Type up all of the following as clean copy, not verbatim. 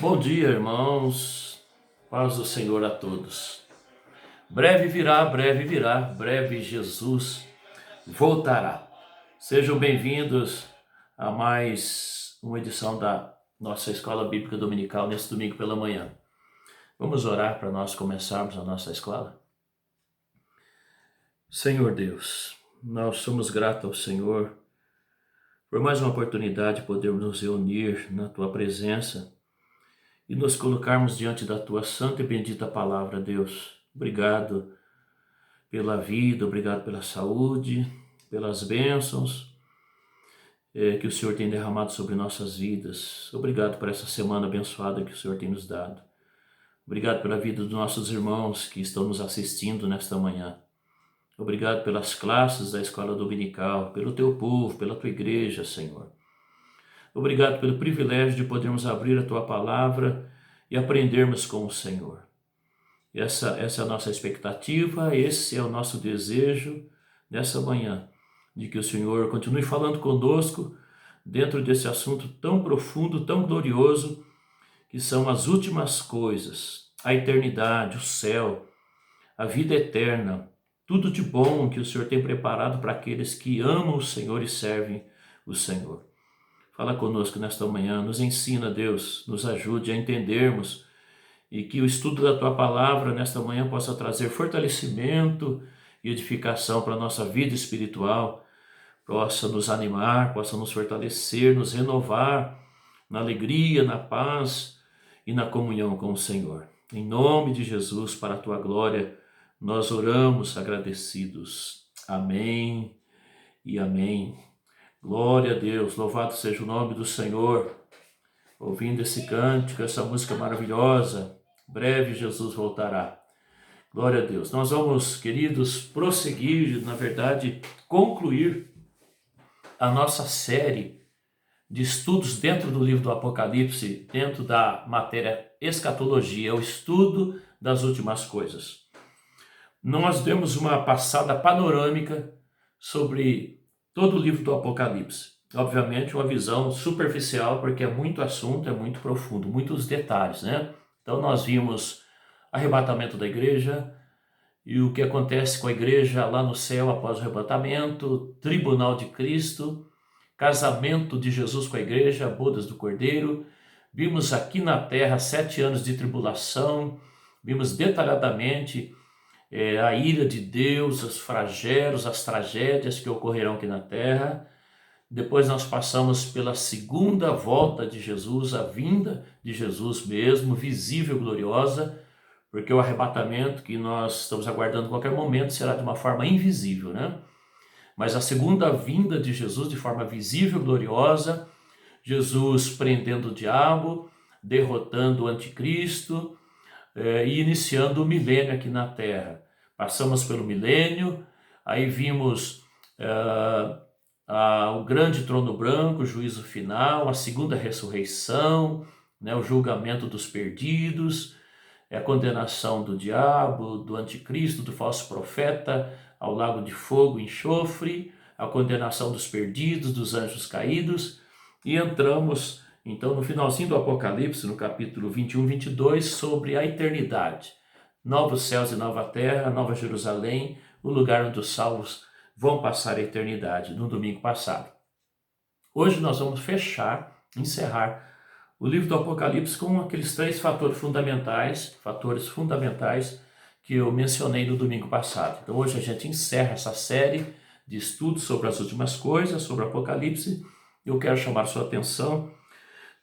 Bom dia, irmãos. Paz do Senhor a todos. Breve virá, breve Jesus voltará. Sejam bem-vindos a mais uma edição da nossa Escola Bíblica Dominical nesse domingo pela manhã. Vamos orar para nós começarmos a nossa escola? Senhor Deus, nós somos gratos ao Senhor por mais uma oportunidade de podermos nos reunir na Tua presença e nos colocarmos diante da Tua santa e bendita palavra, Deus. Obrigado pela vida, obrigado pela saúde, pelas bênçãos que o Senhor tem derramado sobre nossas vidas. Obrigado por essa semana abençoada que o Senhor tem nos dado. Obrigado pela vida dos nossos irmãos que estão nos assistindo nesta manhã. Obrigado pelas classes da escola dominical, pelo Teu povo, pela Tua igreja, Senhor. Obrigado pelo privilégio de podermos abrir a Tua palavra e aprendermos com o Senhor. Essa é a nossa expectativa, esse é o nosso desejo nessa manhã, de que o Senhor continue falando conosco dentro desse assunto tão profundo, tão glorioso, que são as últimas coisas, a eternidade, o céu, a vida eterna, tudo de bom que o Senhor tem preparado para aqueles que amam o Senhor e servem o Senhor. Fala conosco nesta manhã, nos ensina, Deus, nos ajude a entendermos e que o estudo da Tua palavra nesta manhã possa trazer fortalecimento e edificação para a nossa vida espiritual, possa nos animar, possa nos fortalecer, nos renovar na alegria, na paz e na comunhão com o Senhor. Em nome de Jesus, para a Tua glória, nós oramos agradecidos. Amém e amém. Glória a Deus, louvado seja o nome do Senhor. Ouvindo esse cântico, essa música maravilhosa, breve Jesus voltará. Glória a Deus. Nós vamos, queridos, prosseguir, na verdade, concluir a nossa série de estudos dentro do livro do Apocalipse, dentro da matéria escatologia, o estudo das últimas coisas. Nós demos uma passada panorâmica sobre todo o livro do Apocalipse. Obviamente, uma visão superficial, porque é muito assunto, é muito profundo, muitos detalhes, né? Então, nós vimos arrebatamento da igreja e o que acontece com a igreja lá no céu após o arrebatamento, tribunal de Cristo, casamento de Jesus com a igreja, bodas do Cordeiro. Vimos aqui na terra 7 anos de tribulação, vimos detalhadamente a ira de Deus, os flagelos, as tragédias que ocorrerão aqui na terra. Depois nós passamos pela segunda volta de Jesus, a vinda de Jesus mesmo, visível e gloriosa, porque o arrebatamento que nós estamos aguardando a qualquer momento será de uma forma invisível, né? Mas a segunda vinda de Jesus de forma visível e gloriosa, Jesus prendendo o diabo, derrotando o anticristo, e iniciando o milênio aqui na terra. Passamos pelo milênio, aí vimos o grande trono branco, o juízo final, a segunda ressurreição, né, o julgamento dos perdidos, a condenação do diabo, do anticristo, do falso profeta, ao lago de fogo e enxofre, a condenação dos perdidos, dos anjos caídos, e entramos então no finalzinho do Apocalipse, no capítulo 21, 22, sobre a eternidade. Novos céus e nova terra, nova Jerusalém, o lugar onde os salvos vão passar a eternidade, no domingo passado. Hoje nós vamos encerrar o livro do Apocalipse com aqueles 3 fatores fundamentais que eu mencionei no domingo passado. Então hoje a gente encerra essa série de estudos sobre as últimas coisas, sobre o Apocalipse. Eu quero chamar sua atenção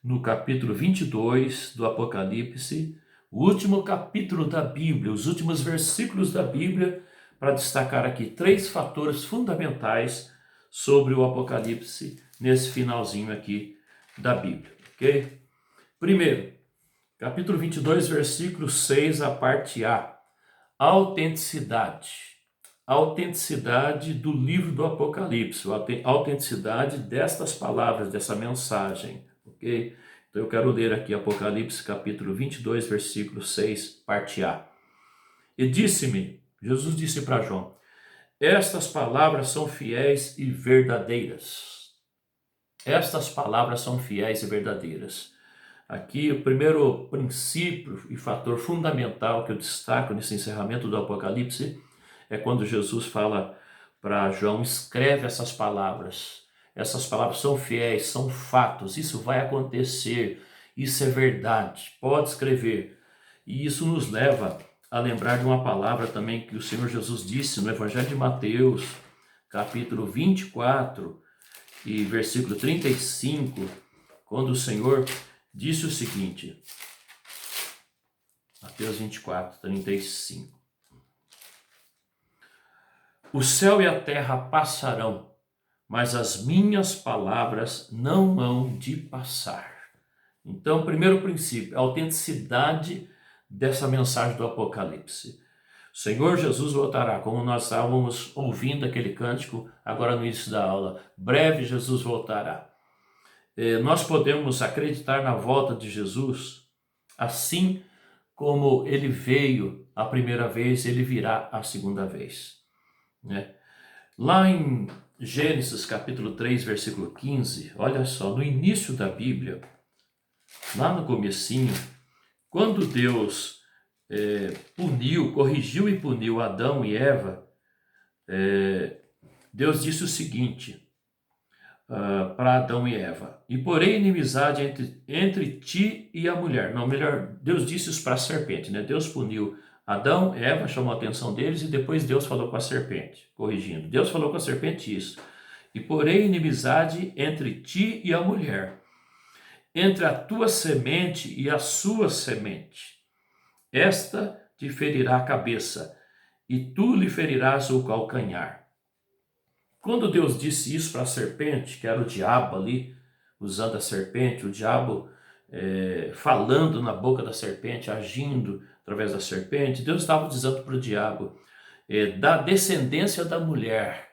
no capítulo 22 do Apocalipse, o último capítulo da Bíblia, os últimos versículos da Bíblia, para destacar aqui 3 fatores fundamentais sobre o Apocalipse nesse finalzinho aqui da Bíblia, ok? Primeiro, capítulo 22, versículo 6, a parte A, autenticidade. A autenticidade do livro do Apocalipse, a autenticidade destas palavras, dessa mensagem, ok? Então eu quero ler aqui Apocalipse capítulo 22, versículo 6, parte A. E disse-me, Jesus disse para João, estas palavras são fiéis e verdadeiras. Estas palavras são fiéis e verdadeiras. Aqui, o primeiro princípio e fator fundamental que eu destaco nesse encerramento do Apocalipse é quando Jesus fala para João: escreve essas palavras. Essas palavras são fiéis, são fatos, isso vai acontecer, isso é verdade, pode escrever. E isso nos leva a lembrar de uma palavra também que o Senhor Jesus disse no Evangelho de Mateus, capítulo 24 e versículo 35, quando o Senhor disse o seguinte, Mateus 24, 35. O céu e a terra passarão, mas as minhas palavras não hão de passar. Então, primeiro princípio, a autenticidade dessa mensagem do Apocalipse. O Senhor Jesus voltará, como nós estávamos ouvindo aquele cântico agora no início da aula. Breve Jesus voltará. Nós podemos acreditar na volta de Jesus, assim como ele veio a primeira vez, ele virá a segunda vez, né? Lá em Gênesis capítulo 3, versículo 15, olha só, no início da Bíblia, lá no comecinho, quando Deus corrigiu e puniu Adão e Eva, Deus disse o seguinte para Adão e Eva: e porém inimizade entre ti e a mulher. Não, melhor, Deus disse isso para a serpente, né? Deus puniu Adão, Eva, chamou a atenção deles, e depois Deus falou com a serpente, corrigindo. Deus falou com a serpente isso: e porém inimizade entre ti e a mulher, entre a tua semente e a sua semente. Esta te ferirá a cabeça, e tu lhe ferirás o calcanhar. Quando Deus disse isso para a serpente, que era o diabo ali, usando a serpente, o diabo falando na boca da serpente, agindo através da serpente, Deus estava dizendo para o diabo, da descendência da mulher,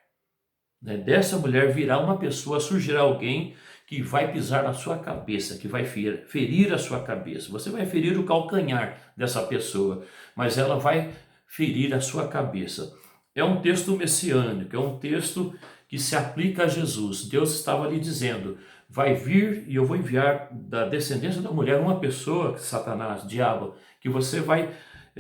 né, dessa mulher virá uma pessoa, surgirá alguém que vai pisar na sua cabeça, que vai ferir a sua cabeça. Você vai ferir o calcanhar dessa pessoa, mas ela vai ferir a sua cabeça. É um texto messiânico, é um texto que se aplica a Jesus. Deus estava ali dizendo: vai vir e eu vou enviar da descendência da mulher uma pessoa, Satanás, diabo, que você vai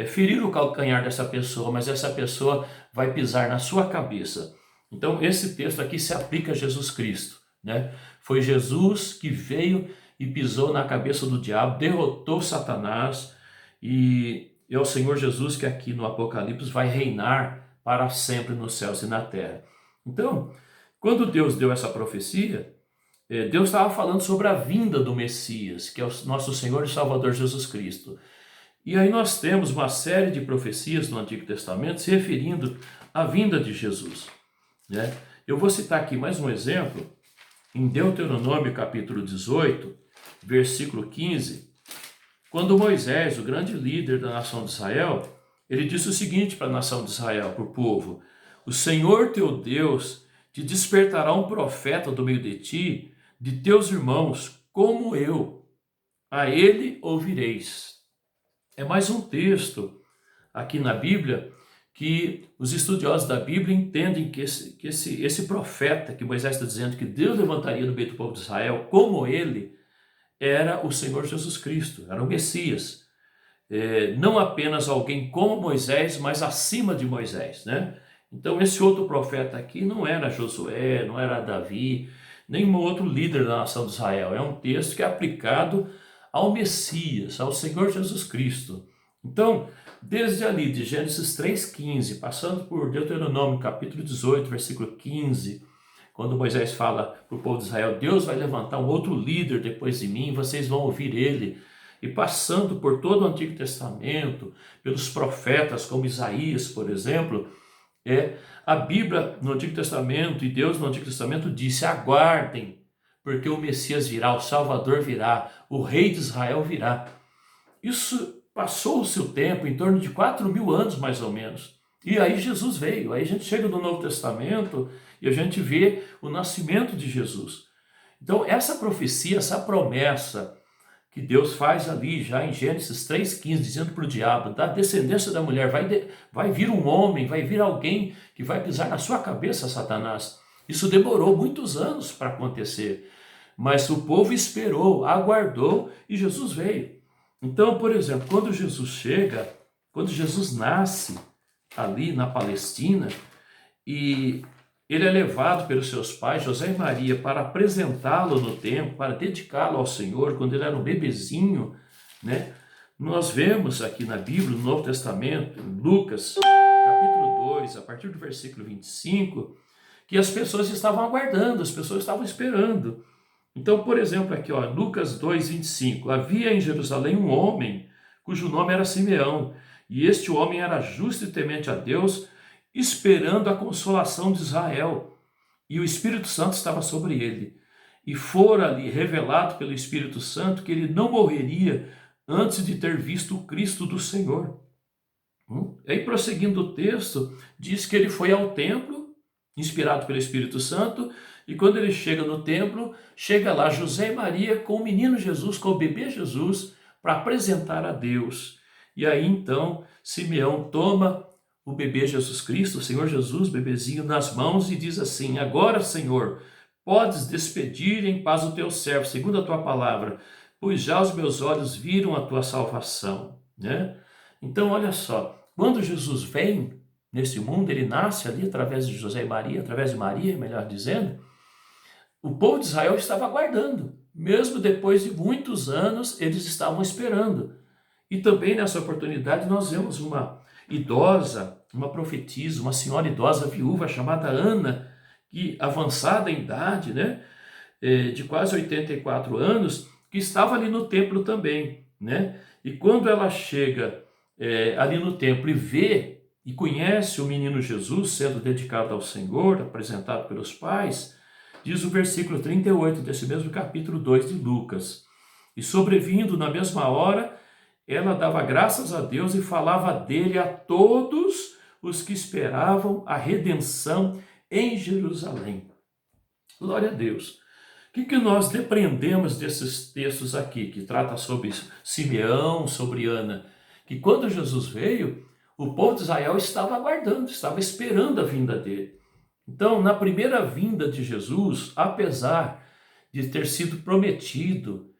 ferir o calcanhar dessa pessoa, mas essa pessoa vai pisar na sua cabeça. Então esse texto aqui se aplica a Jesus Cristo, né? Foi Jesus que veio e pisou na cabeça do diabo, derrotou Satanás, e é o Senhor Jesus que aqui no Apocalipse vai reinar para sempre nos céus e na terra. Então, quando Deus deu essa profecia, Deus estava falando sobre a vinda do Messias, que é o nosso Senhor e Salvador Jesus Cristo. E aí nós temos uma série de profecias no Antigo Testamento se referindo à vinda de Jesus, né? Eu vou citar aqui mais um exemplo, em Deuteronômio capítulo 18, versículo 15, quando Moisés, o grande líder da nação de Israel, ele disse o seguinte para a nação de Israel, para o povo: o Senhor teu Deus te despertará um profeta do meio de ti, de teus irmãos, como eu. A ele ouvireis. É mais um texto aqui na Bíblia que os estudiosos da Bíblia entendem que esse profeta que Moisés está dizendo que Deus levantaria no meio do povo de Israel, como ele, era o Senhor Jesus Cristo, era o Messias. Não apenas alguém como Moisés, mas acima de Moisés, né? Então esse outro profeta aqui não era Josué, não era Davi, nenhum outro líder da nação de Israel. É um texto que é aplicado ao Messias, ao Senhor Jesus Cristo. Então, desde ali de Gênesis 3,15, passando por Deuteronômio capítulo 18, versículo 15, quando Moisés fala para o povo de Israel: Deus vai levantar um outro líder depois de mim, vocês vão ouvir ele. E passando por todo o Antigo Testamento, pelos profetas como Isaías, por exemplo, a Bíblia no Antigo Testamento e Deus no Antigo Testamento disse: aguardem, porque o Messias virá, o Salvador virá, o Rei de Israel virá. Isso passou o seu tempo, em torno de 4.000 anos mais ou menos. E aí Jesus veio. Aí a gente chega no Novo Testamento e a gente vê o nascimento de Jesus. Então essa profecia, essa promessa que Deus faz ali já em Gênesis 3,15, dizendo para o diabo: da descendência da mulher vai vir um homem, vai vir alguém que vai pisar na sua cabeça, Satanás. Isso demorou muitos anos para acontecer. mas o povo esperou, aguardou e Jesus veio. Então, por exemplo, quando Jesus chega, quando Jesus nasce ali na Palestina e ele é levado pelos seus pais, José e Maria, para apresentá-lo no templo, para dedicá-lo ao Senhor, quando ele era um bebezinho, né? Nós vemos aqui na Bíblia, no Novo Testamento, em Lucas, capítulo 2, a partir do versículo 25, que as pessoas estavam aguardando, as pessoas estavam esperando. Então, por exemplo, aqui, ó, Lucas 2, 25, havia em Jerusalém um homem cujo nome era Simeão, e este homem era justo e temente a Deus, esperando a consolação de Israel, e o Espírito Santo estava sobre ele. E fora ali revelado pelo Espírito Santo que ele não morreria antes de ter visto o Cristo do Senhor. Aí, prosseguindo o texto, diz que ele foi ao templo, inspirado pelo Espírito Santo, e quando ele chega no templo, chega lá José e Maria com o menino Jesus, com o bebê Jesus, para apresentar a Deus. E aí então Simeão toma o bebê Jesus Cristo, o Senhor Jesus, bebezinho, nas mãos e diz assim: agora, Senhor, podes despedir em paz o teu servo, segundo a tua palavra, pois já os meus olhos viram a tua salvação, né? Então, olha só, quando Jesus vem nesse mundo, ele nasce ali através de José e Maria, através de Maria, melhor dizendo, o povo de Israel estava aguardando, mesmo depois de muitos anos, eles estavam esperando. E também nessa oportunidade nós vemos uma idosa, uma profetisa, uma senhora idosa viúva chamada Ana, que avançada em idade, né, de quase 84 anos, que estava ali no templo também, né? E quando ela chega ali no templo e vê e conhece o menino Jesus sendo dedicado ao Senhor, apresentado pelos pais, diz o versículo 38 desse mesmo capítulo 2 de Lucas: e sobrevindo na mesma hora, ela dava graças a Deus e falava dele a todos os que esperavam a redenção em Jerusalém. Glória a Deus. O que nós depreendemos desses textos aqui, que trata sobre Simeão, sobre Ana? Que quando Jesus veio, o povo de Israel estava aguardando, estava esperando a vinda dele. Então, na primeira vinda de Jesus, apesar de ter sido prometido,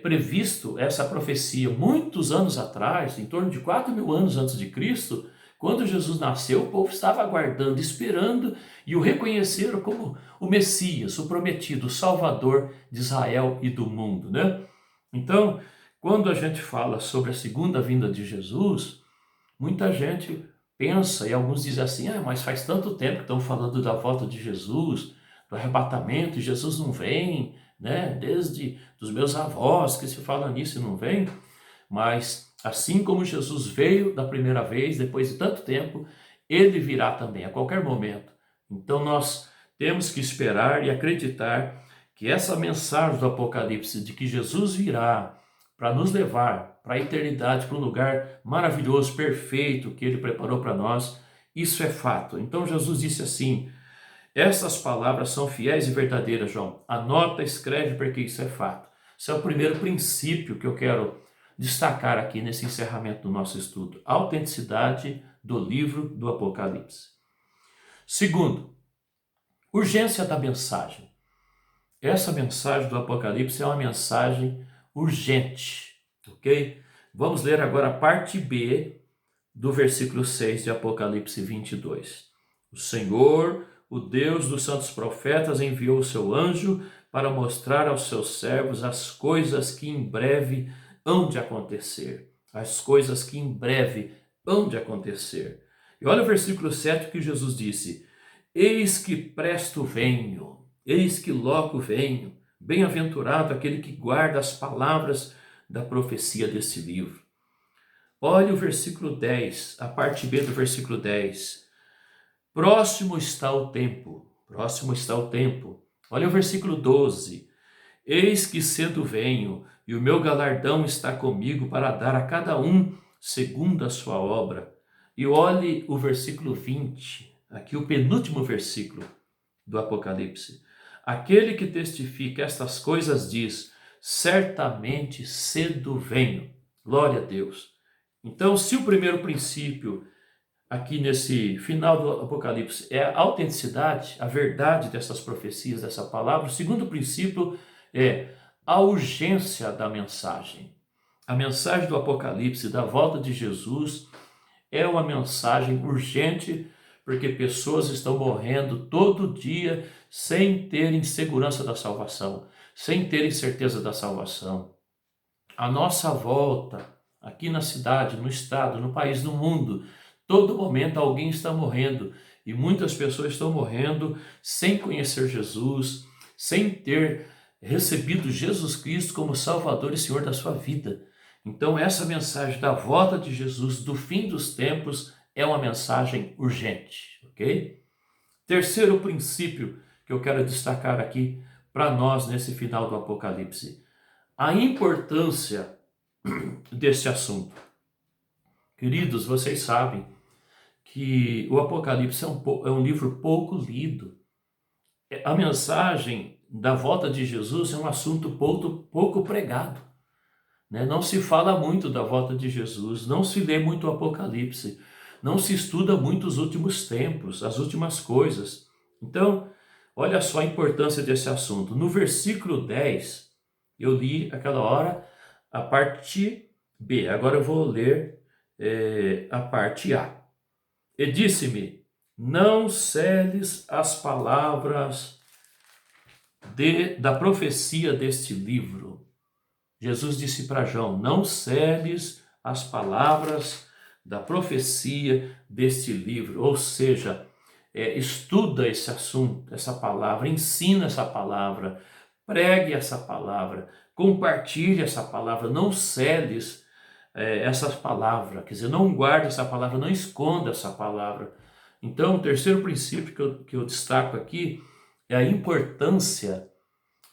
previsto essa profecia muitos anos atrás, em torno de 4.000 anos antes de Cristo, quando Jesus nasceu, o povo estava aguardando, esperando e o reconheceram como o Messias, o prometido, o Salvador de Israel e do mundo, né? Então, quando a gente fala sobre a segunda vinda de Jesus, muita gente pensa, e alguns dizem assim: mas faz tanto tempo que estão falando da volta de Jesus, do arrebatamento, e Jesus não vem, né? Desde os meus avós que se fala nisso e não vem. Mas assim como Jesus veio da primeira vez, depois de tanto tempo, ele virá também a qualquer momento. Então nós temos que esperar e acreditar que essa mensagem do Apocalipse de que Jesus virá para nos levar para a eternidade, para um lugar maravilhoso, perfeito que ele preparou para nós, isso é fato. Então Jesus disse assim: essas palavras são fiéis e verdadeiras, João. Anota, escreve, porque isso é fato. Esse é o primeiro princípio que eu quero destacar aqui nesse encerramento do nosso estudo: a autenticidade do livro do Apocalipse. Segundo, urgência da mensagem. Essa mensagem do Apocalipse é uma mensagem urgente, ok? Vamos ler agora a parte B do versículo 6 de Apocalipse 22. O Senhor, o Deus dos santos profetas, enviou o seu anjo para mostrar aos seus servos as coisas que em breve hão de acontecer. As coisas que em breve hão de acontecer. E olha o versículo 7 que Jesus disse: eis que presto venho, eis que logo venho. Bem-aventurado aquele que guarda as palavras da profecia desse livro. Olha o versículo 10, a parte B do versículo 10. Próximo está o tempo, próximo está o tempo. Olha o versículo 12. Eis que cedo venho, e o meu galardão está comigo para dar a cada um segundo a sua obra. E olhe o versículo 20, aqui o penúltimo versículo do Apocalipse. Aquele que testifica estas coisas diz: certamente cedo venho. Glória a Deus. Então, se o primeiro princípio aqui nesse final do Apocalipse é a autenticidade, a verdade dessas profecias, dessa palavra, o segundo princípio é a urgência da mensagem. A mensagem do Apocalipse, da volta de Jesus, é uma mensagem urgente, porque pessoas estão morrendo todo dia sem terem segurança da salvação, sem terem certeza da salvação. A nossa volta, aqui na cidade, no estado, no país, no mundo, todo momento alguém está morrendo, e muitas pessoas estão morrendo sem conhecer Jesus, sem ter recebido Jesus Cristo como Salvador e Senhor da sua vida. Então essa mensagem da volta de Jesus, do fim dos tempos, é uma mensagem urgente, ok? Terceiro princípio que eu quero destacar aqui para nós nesse final do Apocalipse: a importância desse assunto. Queridos, vocês sabem que o Apocalipse é um livro pouco lido. A mensagem da volta de Jesus é um assunto pouco pregado, né? Não se fala muito da volta de Jesus, não se lê muito o Apocalipse, não se estuda muito os últimos tempos, as últimas coisas. Então, olha só a importância desse assunto. No versículo 10, eu li aquela hora a parte B. Agora eu vou ler a parte A. E disse-me: não celes as palavras da profecia deste livro. Jesus disse para João: não celes as palavras da profecia deste livro. Ou seja, estuda esse assunto, essa palavra, ensina essa palavra, pregue essa palavra, compartilhe essa palavra, não celes essa palavra, quer dizer, não guarde essa palavra, não esconda essa palavra. Então, o terceiro princípio que eu destaco aqui é a importância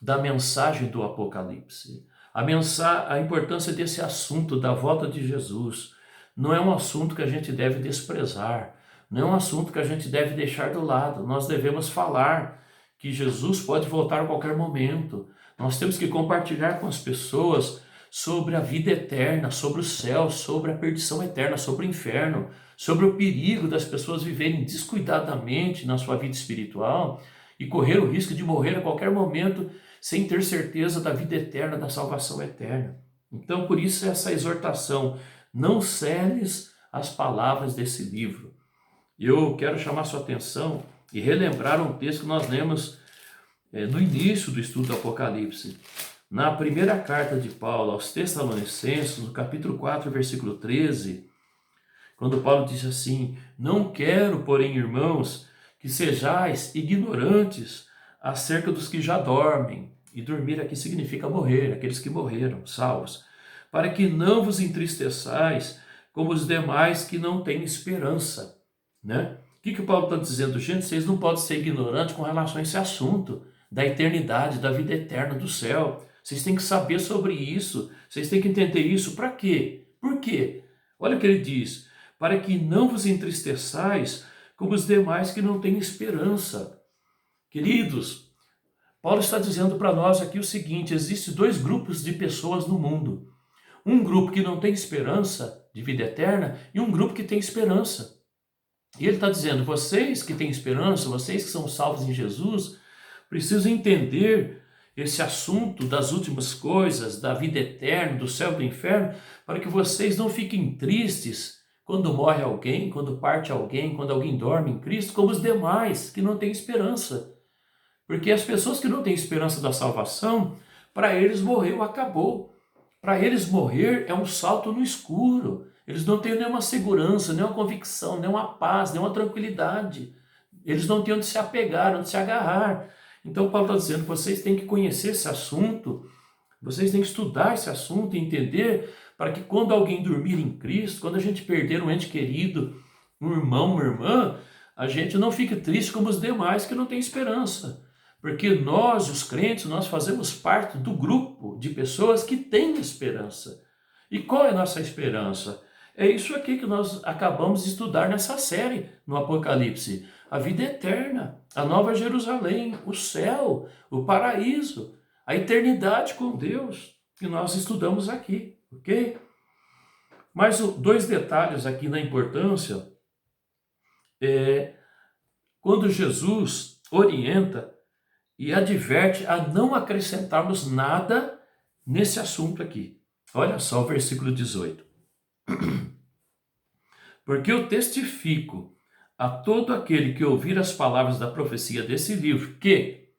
da mensagem do Apocalipse. A importância desse assunto da volta de Jesus. Não é um assunto que a gente deve desprezar, não é um assunto que a gente deve deixar do lado. Nós devemos falar que Jesus pode voltar a qualquer momento. Nós temos que compartilhar com as pessoas sobre a vida eterna, sobre o céu, sobre a perdição eterna, sobre o inferno, sobre o perigo das pessoas viverem descuidadamente na sua vida espiritual e correr o risco de morrer a qualquer momento sem ter certeza da vida eterna, da salvação eterna. Então, por isso essa exortação: não celes as palavras desse livro. Eu quero chamar sua atenção e relembrar um texto que nós lemos no início do estudo do Apocalipse. Na primeira carta de Paulo aos Tessalonicenses, no capítulo 4, versículo 13, quando Paulo diz assim: não quero, porém, irmãos, que sejais ignorantes acerca dos que já dormem. E dormir aqui significa morrer, aqueles que morreram, salvos. Para que não vos entristeçais como os demais que não têm esperança. Né? O que Paulo está dizendo? Gente, vocês não podem ser ignorantes com relação a esse assunto da eternidade, da vida eterna, do céu. Vocês têm que saber sobre isso, vocês têm que entender isso. Para quê? Por quê? Olha o que ele diz: para que não vos entristeçais como os demais que não têm esperança. Queridos, Paulo está dizendo para nós aqui o seguinte: existem dois grupos de pessoas no mundo. Um grupo que não tem esperança de vida eterna e um grupo que tem esperança. E ele está dizendo: vocês que têm esperança, vocês que são salvos em Jesus, precisam entender esse assunto das últimas coisas, da vida eterna, do céu e do inferno, para que vocês não fiquem tristes quando morre alguém, quando parte alguém, quando alguém dorme em Cristo, como os demais que não têm esperança. Porque as pessoas que não têm esperança da salvação, para eles morreu, acabou. Para eles morrer é um salto no escuro. Eles não têm nenhuma segurança, nenhuma convicção, nenhuma paz, nenhuma tranquilidade. Eles não têm onde se apegar, onde se agarrar. Então Paulo está dizendo que vocês têm que conhecer esse assunto, vocês têm que estudar esse assunto e entender, para que quando alguém dormir em Cristo, quando a gente perder um ente querido, um irmão, uma irmã, a gente não fique triste como os demais que não têm esperança. Porque nós, os crentes, nós fazemos parte do grupo de pessoas que têm esperança. E qual é a nossa esperança? É isso aqui que nós acabamos de estudar nessa série no Apocalipse. A vida eterna, a Nova Jerusalém, o céu, o paraíso, a eternidade com Deus, que nós estudamos aqui, ok? Mas dois detalhes aqui na importância quando Jesus orienta e adverte a não acrescentarmos nada nesse assunto aqui. Olha só o versículo 18. Porque eu testifico a todo aquele que ouvir as palavras da profecia desse livro, que,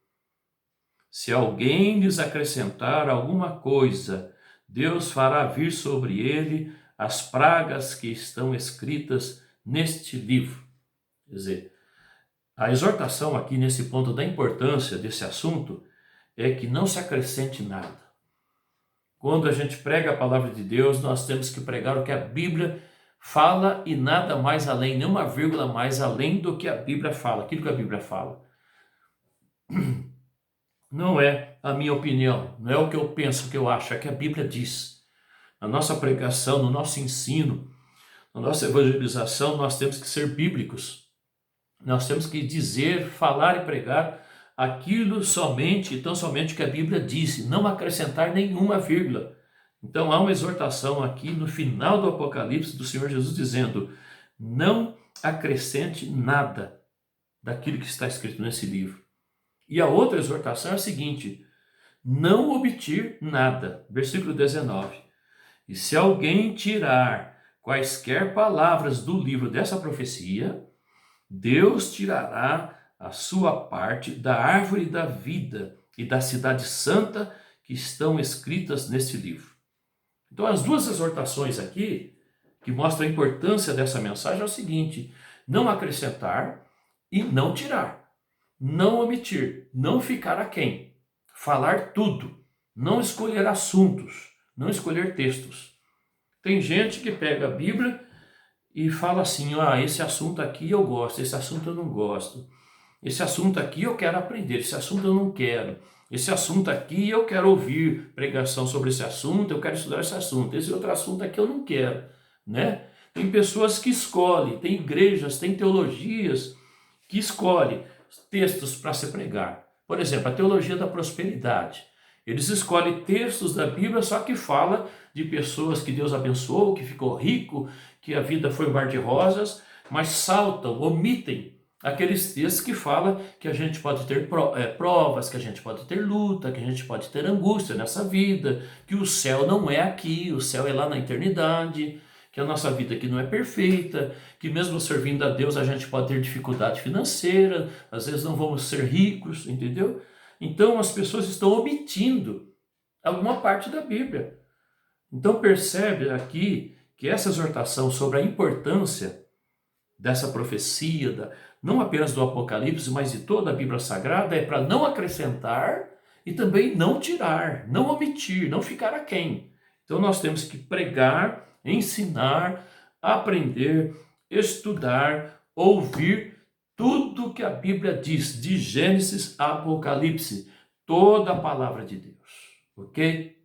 se alguém lhes acrescentar alguma coisa, Deus fará vir sobre ele as pragas que estão escritas neste livro. Quer dizer, a exortação aqui nesse ponto da importância desse assunto é que não se acrescente nada. Quando a gente prega a palavra de Deus, nós temos que pregar o que a Bíblia fala e nada mais além, nenhuma vírgula mais além do que a Bíblia fala, aquilo que a Bíblia fala. Não é a minha opinião, não é o que eu penso, o que eu acho, é o que a Bíblia diz. Na nossa pregação, no nosso ensino, na nossa evangelização, nós temos que ser bíblicos. Nós temos que dizer, falar e pregar aquilo somente e tão somente que a Bíblia disse, não acrescentar nenhuma vírgula. Então há uma exortação aqui no final do Apocalipse do Senhor Jesus dizendo, não acrescente nada daquilo que está escrito nesse livro. E a outra exortação é a seguinte, não omitir nada. Versículo 19. E se alguém tirar quaisquer palavras do livro dessa profecia, Deus tirará a sua parte da árvore da vida e da cidade santa que estão escritas neste livro. Então, as duas exortações aqui, que mostram a importância dessa mensagem, é o seguinte, não acrescentar e não tirar, não omitir, não ficar aquém, falar tudo, não escolher assuntos, não escolher textos. Tem gente que pega a Bíblia e fala assim, esse assunto aqui eu gosto, esse assunto eu não gosto. Esse assunto aqui eu quero aprender, esse assunto eu não quero. Esse assunto aqui eu quero ouvir pregação sobre esse assunto, eu quero estudar esse assunto. Esse outro assunto aqui eu não quero, né? Tem pessoas que escolhem, tem igrejas, tem teologias que escolhem textos para se pregar. Por exemplo, a teologia da prosperidade. Eles escolhem textos da Bíblia, só que fala de pessoas que Deus abençoou, que ficou rico, que a vida foi um mar de rosas, mas saltam, omitem aqueles textos que falam que a gente pode ter provas, que a gente pode ter luta, que a gente pode ter angústia nessa vida, que o céu não é aqui, o céu é lá na eternidade, que a nossa vida aqui não é perfeita, que mesmo servindo a Deus a gente pode ter dificuldade financeira, às vezes não vamos ser ricos, entendeu? Então as pessoas estão omitindo alguma parte da Bíblia. Então percebe aqui que essa exortação sobre a importância dessa profecia, não apenas do Apocalipse, mas de toda a Bíblia Sagrada, é para não acrescentar e também não tirar, não omitir, não ficar aquém. Então nós temos que pregar, ensinar, aprender, estudar, ouvir tudo que a Bíblia diz, de Gênesis a Apocalipse, toda a palavra de Deus, ok?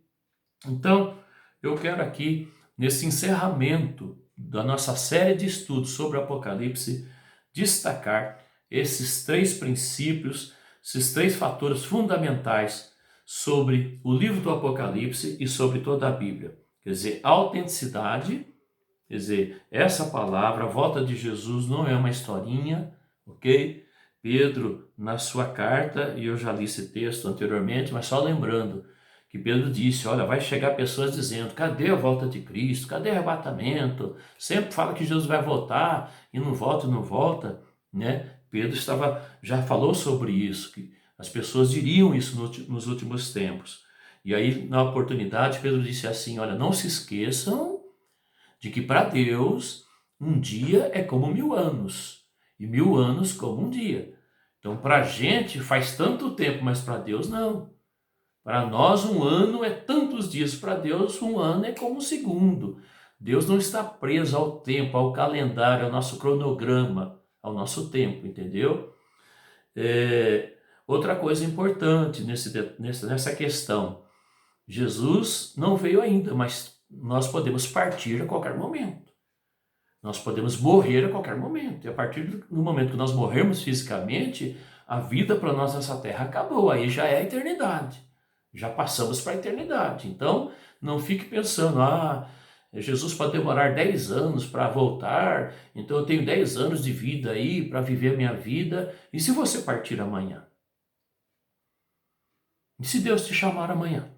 Então, eu quero aqui, nesse encerramento da nossa série de estudos sobre o Apocalipse, destacar esses três princípios, esses três fatores fundamentais sobre o livro do Apocalipse e sobre toda a Bíblia. Quer dizer, autenticidade, quer dizer, essa palavra, a volta de Jesus não é uma historinha, ok? Pedro, na sua carta, e eu já li esse texto anteriormente, mas só lembrando, que Pedro disse, olha, vai chegar pessoas dizendo, cadê a volta de Cristo? Cadê o arrebatamento? Sempre fala que Jesus vai voltar e não volta, né? Pedro já falou sobre isso, que as pessoas diriam isso nos últimos tempos. E aí, na oportunidade, Pedro disse assim, olha, não se esqueçam de que para Deus, um dia é como 1000 anos, e 1000 anos como um dia. Então, para a gente faz tanto tempo, mas para Deus não. Para nós, um ano é tantos dias, para Deus, um ano é como um segundo. Deus não está preso ao tempo, ao calendário, ao nosso cronograma, ao nosso tempo, entendeu? Outra coisa importante nessa questão, Jesus não veio ainda, mas nós podemos partir a qualquer momento. Nós podemos morrer a qualquer momento. E a partir do momento que nós morrermos fisicamente, a vida para nós nessa terra acabou, aí já é a eternidade. Já passamos para a eternidade. Então, não fique pensando, Jesus pode demorar 10 anos para voltar, então eu tenho 10 anos de vida aí para viver a minha vida. E se você partir amanhã? E se Deus te chamar amanhã?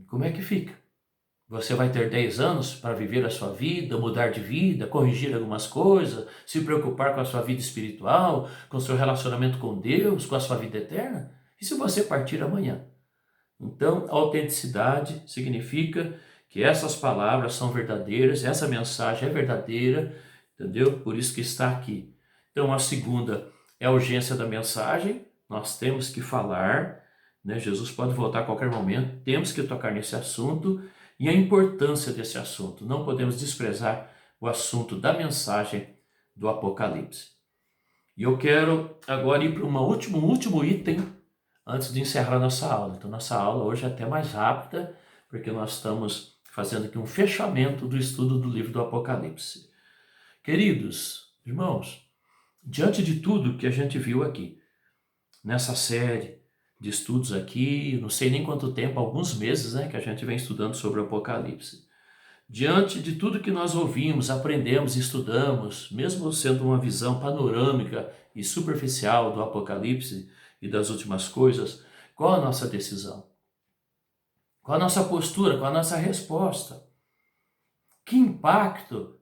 Como é que fica? Você vai ter 10 anos para viver a sua vida, mudar de vida, corrigir algumas coisas, se preocupar com a sua vida espiritual, com o seu relacionamento com Deus, com a sua vida eterna? E se você partir amanhã? Então, autenticidade significa que essas palavras são verdadeiras, essa mensagem é verdadeira, entendeu? Por isso que está aqui. Então, a segunda é a urgência da mensagem, nós temos que falar, né? Jesus pode voltar a qualquer momento, temos que tocar nesse assunto e a importância desse assunto. Não podemos desprezar o assunto da mensagem do Apocalipse. E eu quero agora ir para um último item antes de encerrar nossa aula. Então, nossa aula hoje é até mais rápida, porque nós estamos fazendo aqui um fechamento do estudo do livro do Apocalipse. Queridos irmãos, diante de tudo que a gente viu aqui, nessa série de estudos aqui, não sei nem quanto tempo, alguns meses, né, que a gente vem estudando sobre o Apocalipse. Diante de tudo que nós ouvimos, aprendemos, estudamos, mesmo sendo uma visão panorâmica e superficial do Apocalipse e das últimas coisas, qual a nossa decisão? Qual a nossa postura? Qual a nossa resposta? Que impacto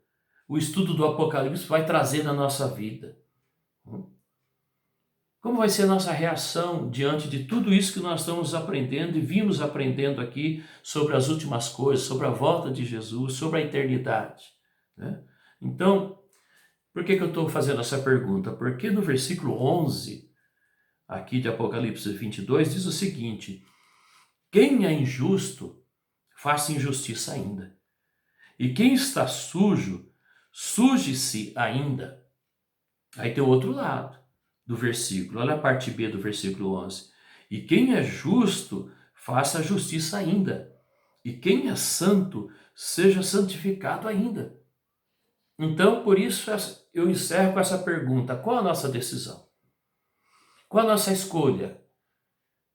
o estudo do Apocalipse vai trazer na nossa vida? Como vai ser a nossa reação diante de tudo isso que nós estamos aprendendo e vimos aprendendo aqui sobre as últimas coisas, sobre a volta de Jesus, sobre a eternidade, né? Então, por que eu estou fazendo essa pergunta? Porque no versículo 11, aqui de Apocalipse 22, diz o seguinte: quem é injusto, faça injustiça ainda. E quem está sujo, suje-se ainda. Aí tem o outro lado do versículo. Olha a parte B do versículo 11. E quem é justo, faça justiça ainda. E quem é santo, seja santificado ainda. Então, por isso, eu encerro com essa pergunta: qual a nossa decisão? Qual a nossa escolha?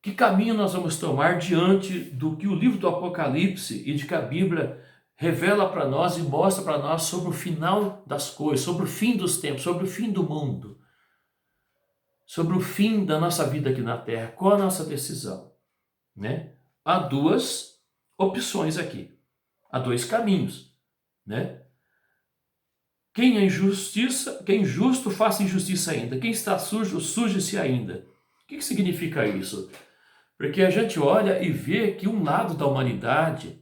Que caminho nós vamos tomar diante do que o livro do Apocalipse e de que a Bíblia revela para nós e mostra para nós sobre o final das coisas, sobre o fim dos tempos, sobre o fim do mundo, sobre o fim da nossa vida aqui na Terra? Qual a nossa decisão, né? Há duas opções aqui, há dois caminhos, né? Quem é injustiça, quem é injusto, faça injustiça ainda. Quem está sujo, suje-se ainda. O que significa isso? Porque a gente olha e vê que um lado da humanidade,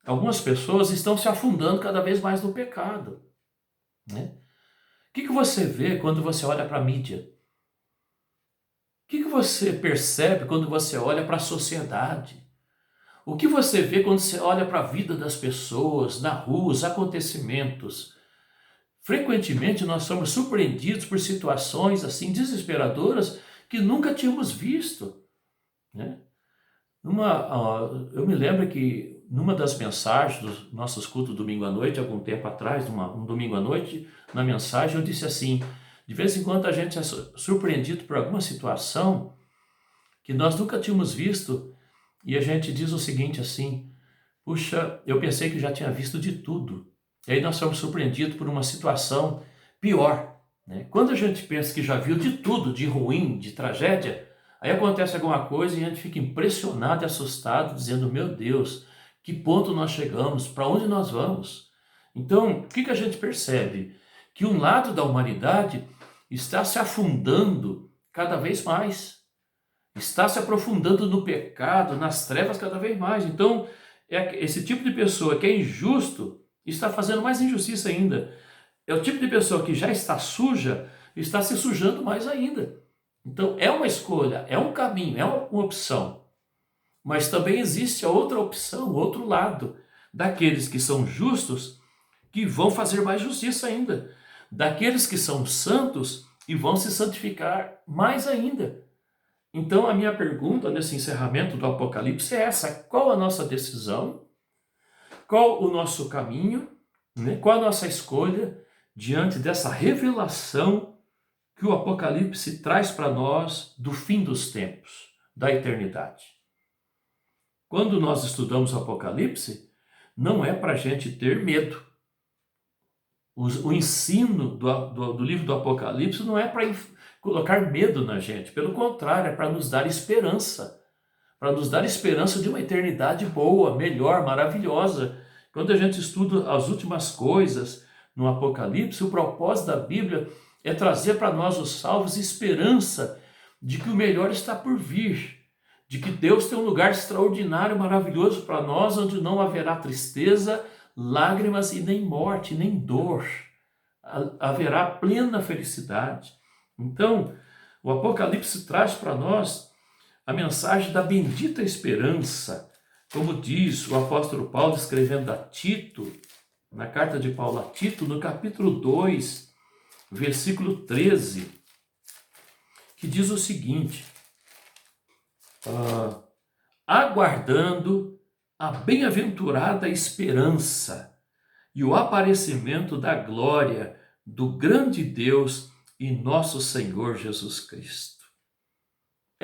algumas pessoas estão se afundando cada vez mais no pecado, né? O que você vê quando você olha para a mídia? O que você percebe quando você olha para a sociedade? O que você vê quando você olha para a vida das pessoas, na rua, os acontecimentos? Frequentemente nós somos surpreendidos por situações assim desesperadoras que nunca tínhamos visto, né? Eu me lembro que numa das mensagens dos nossos cultos domingo à noite, algum tempo atrás, um domingo à noite, na mensagem eu disse assim: de vez em quando a gente é surpreendido por alguma situação que nós nunca tínhamos visto e a gente diz o seguinte assim: puxa, eu pensei que já tinha visto de tudo. E aí nós somos surpreendidos por uma situação pior, né? Quando a gente pensa que já viu de tudo, de ruim, de tragédia, aí acontece alguma coisa e a gente fica impressionado e assustado, dizendo: meu Deus, que ponto nós chegamos? Para onde nós vamos? Então, o que a gente percebe? Que um lado da humanidade está se afundando cada vez mais, está se aprofundando no pecado, nas trevas cada vez mais. Então, esse tipo de pessoa que é injusto está fazendo mais injustiça ainda. É o tipo de pessoa que já está suja, está se sujando mais ainda. Então, é uma escolha, é um caminho, é uma opção. Mas também existe a outra opção, o outro lado, daqueles que são justos, que vão fazer mais justiça ainda. Daqueles que são santos e vão se santificar mais ainda. Então, a minha pergunta nesse encerramento do Apocalipse é essa: qual a nossa decisão? Qual o nosso caminho, né? Qual a nossa escolha diante dessa revelação que o Apocalipse traz para nós do fim dos tempos, da eternidade? Quando nós estudamos o Apocalipse, não é para a gente ter medo. O ensino do livro do Apocalipse não é para colocar medo na gente, pelo contrário, é para nos dar esperança. para nos dar esperança de uma eternidade boa, melhor, maravilhosa. Quando a gente estuda as últimas coisas no Apocalipse, o propósito da Bíblia é trazer para nós, os salvos, esperança de que o melhor está por vir, de que Deus tem um lugar extraordinário, maravilhoso para nós, onde não haverá tristeza, lágrimas e nem morte, nem dor. Haverá plena felicidade. Então, o Apocalipse traz para nós a mensagem da bendita esperança, como diz o apóstolo Paulo escrevendo a Tito, na carta de Paulo a Tito, no capítulo 2, versículo 13, que diz o seguinte: aguardando a bem-aventurada esperança e o aparecimento da glória do grande Deus e nosso Senhor Jesus Cristo.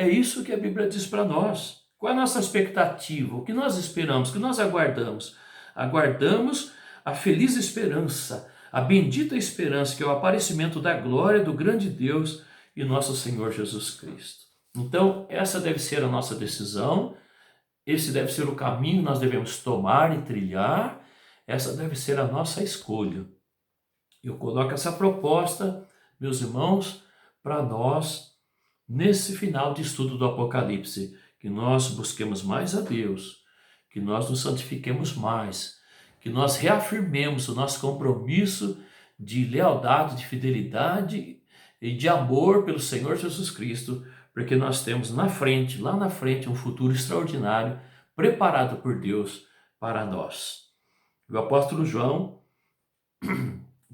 É isso que a Bíblia diz para nós. Qual é a nossa expectativa? O que nós esperamos? O que nós aguardamos? Aguardamos a feliz esperança, a bendita esperança, que é o aparecimento da glória do grande Deus e nosso Senhor Jesus Cristo. Então, essa deve ser a nossa decisão, esse deve ser o caminho que nós devemos tomar e trilhar, essa deve ser a nossa escolha. Eu coloco essa proposta, meus irmãos, para nós, nesse final de estudo do Apocalipse, que nós busquemos mais a Deus, que nós nos santifiquemos mais, que nós reafirmemos o nosso compromisso de lealdade, de fidelidade e de amor pelo Senhor Jesus Cristo, porque nós temos na frente, lá na frente, um futuro extraordinário preparado por Deus para nós. O apóstolo João,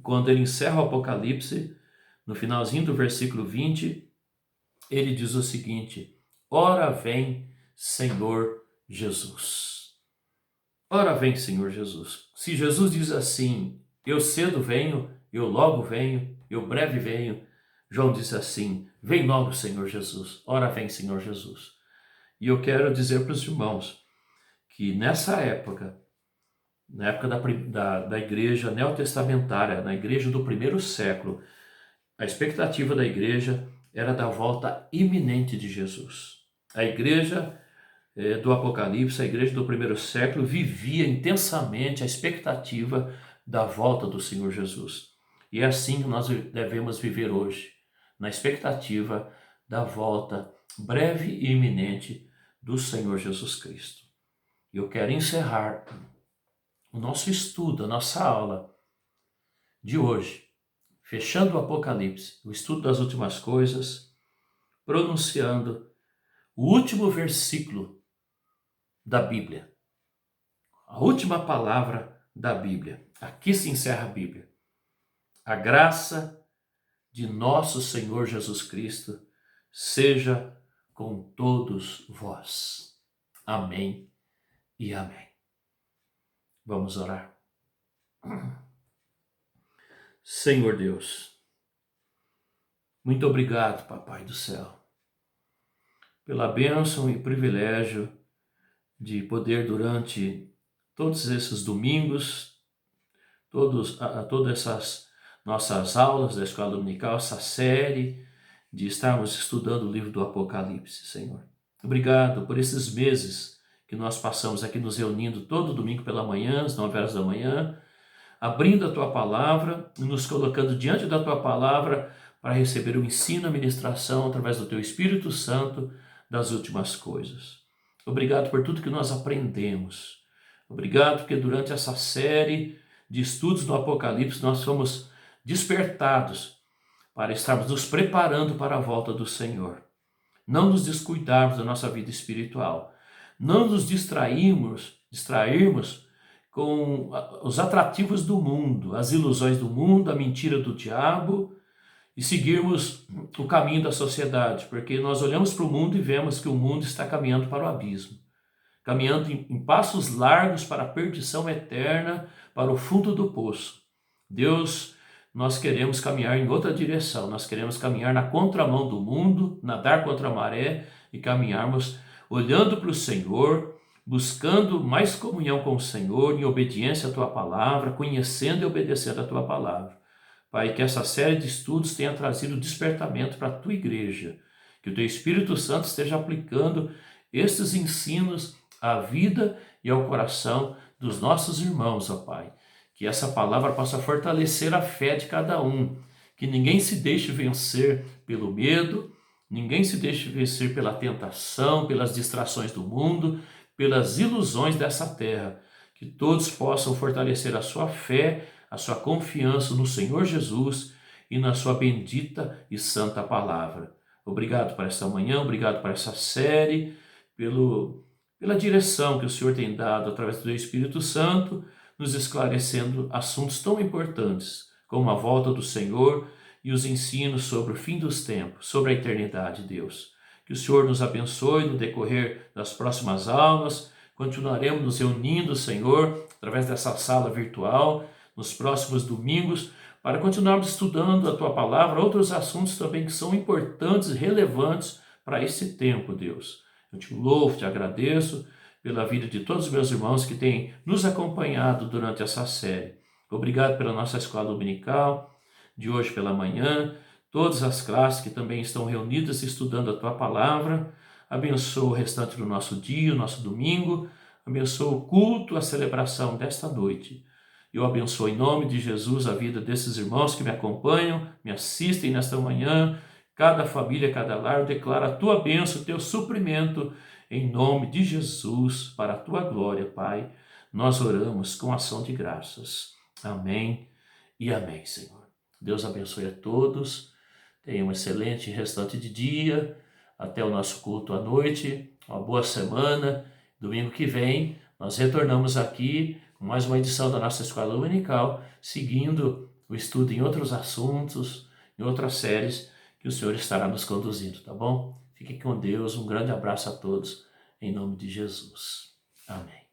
quando ele encerra o Apocalipse, no finalzinho do versículo 20, ele diz o seguinte: ora vem, Senhor Jesus. Ora vem, Senhor Jesus. Se Jesus diz assim, eu cedo venho, eu logo venho, eu breve venho, João disse assim, vem logo, Senhor Jesus. Ora vem, Senhor Jesus. E eu quero dizer para os irmãos que nessa época, na época da igreja neotestamentária, na igreja do primeiro século, a expectativa da igreja era da volta iminente de Jesus. A igreja do Apocalipse, a igreja do primeiro século, vivia intensamente a expectativa da volta do Senhor Jesus. E é assim que nós devemos viver hoje, na expectativa da volta breve e iminente do Senhor Jesus Cristo. E eu quero encerrar o nosso estudo, a nossa aula de hoje, fechando o Apocalipse, o estudo das últimas coisas, pronunciando o último versículo da Bíblia, a última palavra da Bíblia. Aqui se encerra a Bíblia. A graça de nosso Senhor Jesus Cristo seja com todos vós. Amém e amém. Vamos orar. Senhor Deus, muito obrigado, Papai do céu, pela bênção e privilégio de poder, durante todos esses domingos, todas essas nossas aulas da Escola Dominical, essa série de estarmos estudando o livro do Apocalipse, Senhor. Obrigado por esses meses que nós passamos aqui nos reunindo todo domingo pela manhã, às 9 horas da manhã, abrindo a Tua Palavra e nos colocando diante da Tua Palavra para receber o ensino, a ministração através do Teu Espírito Santo das últimas coisas. Obrigado por tudo que nós aprendemos. Obrigado porque durante essa série de estudos do Apocalipse nós fomos despertados para estarmos nos preparando para a volta do Senhor. Não nos descuidarmos da nossa vida espiritual. Não nos distrairmos com os atrativos do mundo, as ilusões do mundo, a mentira do diabo, e seguirmos o caminho da sociedade, porque nós olhamos para o mundo e vemos que o mundo está caminhando para o abismo, caminhando em passos largos para a perdição eterna, para o fundo do poço. Deus, nós queremos caminhar em outra direção, nós queremos caminhar na contramão do mundo, nadar contra a maré e caminharmos olhando para o Senhor, buscando mais comunhão com o Senhor, em obediência à Tua Palavra, conhecendo e obedecendo a Tua Palavra. Pai, que essa série de estudos tenha trazido despertamento para a Tua igreja, que o Teu Espírito Santo esteja aplicando estes ensinos à vida e ao coração dos nossos irmãos, ó Pai. Que essa palavra possa fortalecer a fé de cada um, que ninguém se deixe vencer pelo medo, ninguém se deixe vencer pela tentação, pelas distrações do mundo, pelas ilusões dessa terra. Que todos possam fortalecer a sua fé, a sua confiança no Senhor Jesus e na sua bendita e santa palavra. Obrigado por esta manhã, obrigado por essa série, pela direção que o Senhor tem dado através do Espírito Santo, nos esclarecendo assuntos tão importantes, como a volta do Senhor e os ensinos sobre o fim dos tempos, sobre a eternidade, Deus. Que o Senhor nos abençoe no decorrer das próximas aulas. Continuaremos nos reunindo, Senhor, através dessa sala virtual, nos próximos domingos, para continuarmos estudando a Tua palavra, outros assuntos também que são importantes e relevantes para esse tempo, Deus. Eu te louvo, te agradeço pela vida de todos os meus irmãos que têm nos acompanhado durante essa série. Obrigado pela nossa escola dominical, de hoje pela manhã, todas as classes que também estão reunidas estudando a Tua palavra. Abençoa o restante do nosso dia, o nosso domingo. Abençoa o culto, a celebração desta noite. Eu abençoo em nome de Jesus a vida desses irmãos que me acompanham, me assistem nesta manhã. Cada família, cada lar, declara a Tua bênção, o Teu suprimento, em nome de Jesus, para a Tua glória, Pai. Nós oramos com ação de graças. Amém e amém, Senhor. Deus abençoe a todos. Tenha um excelente restante de dia. Até o nosso culto à noite. Uma boa semana. Domingo que vem, nós retornamos aqui com mais uma edição da nossa Escola Dominical, seguindo o estudo em outros assuntos, em outras séries que o Senhor estará nos conduzindo, tá bom? Fique com Deus, um grande abraço a todos, em nome de Jesus. Amém.